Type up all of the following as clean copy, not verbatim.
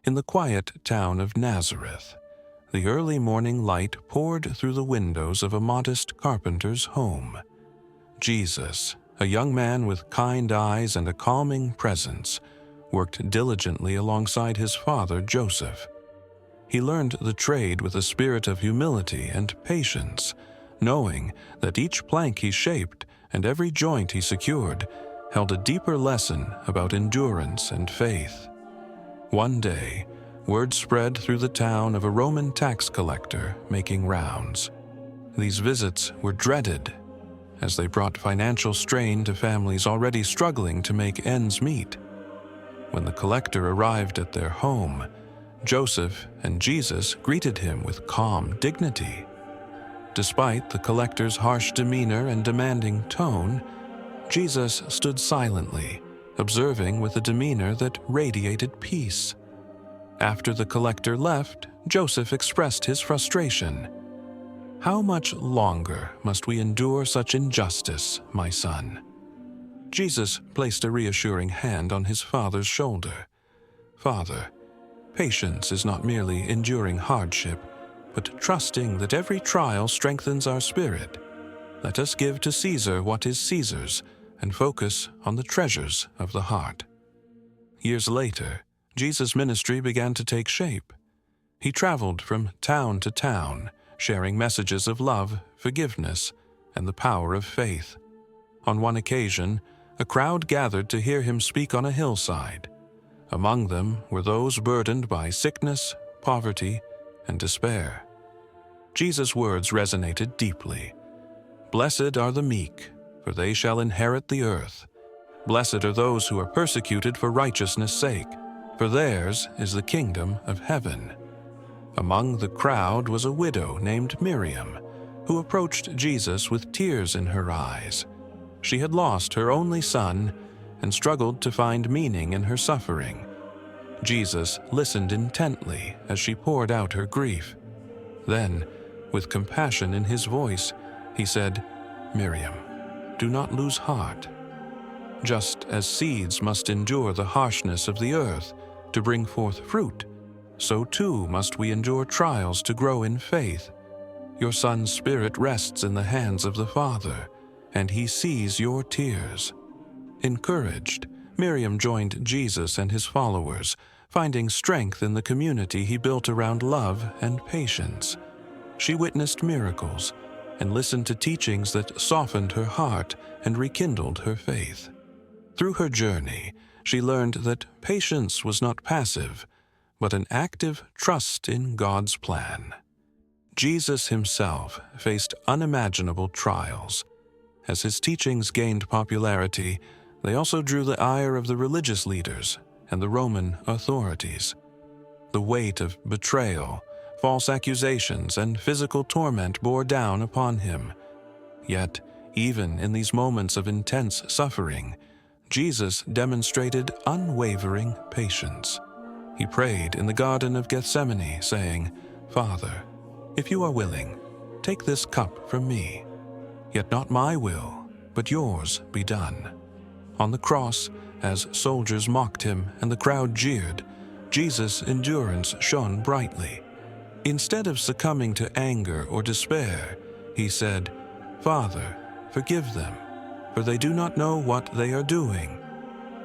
In the quiet town of Nazareth, the early morning light poured through the windows of a modest carpenter's home. Jesus, a young man with kind eyes and a calming presence, worked diligently alongside his father Joseph. He learned the trade with a spirit of humility and patience, knowing that each plank he shaped and every joint he secured held a deeper lesson about endurance and faith. One day, word spread through the town of a Roman tax collector making rounds. These visits were dreaded, as they brought financial strain to families already struggling to make ends meet. When the collector arrived at their home, Joseph and Jesus greeted him with calm dignity. Despite the collector's harsh demeanor and demanding tone, Jesus stood silently, observing with a demeanor that radiated peace. After the collector left, Joseph expressed his frustration. "How much longer must we endure such injustice, my son?" Jesus placed a reassuring hand on his father's shoulder. "Father, patience is not merely enduring hardship, but trusting that every trial strengthens our spirit. Let us give to Caesar what is Caesar's and focus on the treasures of the heart." Years later, Jesus' ministry began to take shape. He traveled from town to town, sharing messages of love, forgiveness, and the power of faith. On one occasion, a crowd gathered to hear him speak on a hillside. Among them were those burdened by sickness, poverty, and despair. Jesus' words resonated deeply. "Blessed are the meek, for they shall inherit the earth. Blessed are those who are persecuted for righteousness' sake, for theirs is the kingdom of heaven." Among the crowd was a widow named Miriam, who approached Jesus with tears in her eyes. She had lost her only son and struggled to find meaning in her suffering. Jesus listened intently as she poured out her grief. Then, with compassion in his voice, he said, "Miriam, do not lose heart. Just as seeds must endure the harshness of the earth to bring forth fruit, so too must we endure trials to grow in faith. Your son's spirit rests in the hands of the Father, and he sees your tears." Encouraged, Miriam joined Jesus and his followers, finding strength in the community he built around love and patience. She witnessed miracles and listened to teachings that softened her heart and rekindled her faith. Through her journey, she learned that patience was not passive, but an active trust in God's plan. Jesus himself faced unimaginable trials. As his teachings gained popularity, they also drew the ire of the religious leaders and the Roman authorities. The weight of betrayal, false accusations, and physical torment bore down upon him. Yet, even in these moments of intense suffering, Jesus demonstrated unwavering patience. He prayed in the Garden of Gethsemane, saying, "Father, if you are willing, take this cup from me. Yet not my will, but yours be done." On the cross, as soldiers mocked him and the crowd jeered, Jesus' endurance shone brightly. Instead of succumbing to anger or despair, he said, "Father, forgive them, for they do not know what they are doing."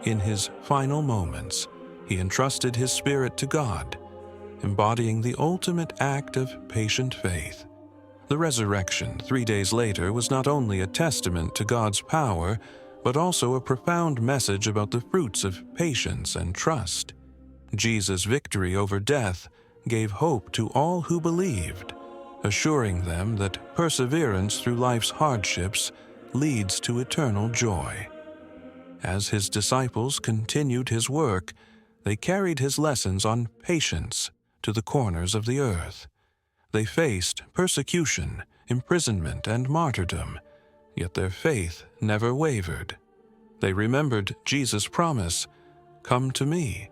In his final moments, he entrusted his spirit to God, embodying the ultimate act of patient faith. The resurrection 3 days later was not only a testament to God's power, but also a profound message about the fruits of patience and trust. Jesus' victory over death gave hope to all who believed, assuring them that perseverance through life's hardships leads to eternal joy. As his disciples continued his work, they carried his lessons on patience to the corners of the earth. They faced persecution, imprisonment, and martyrdom, yet their faith never wavered. They remembered Jesus' promise, "Come to me,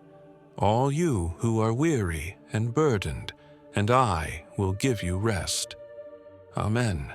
all you who are weary and burdened, and I will give you rest." Amen.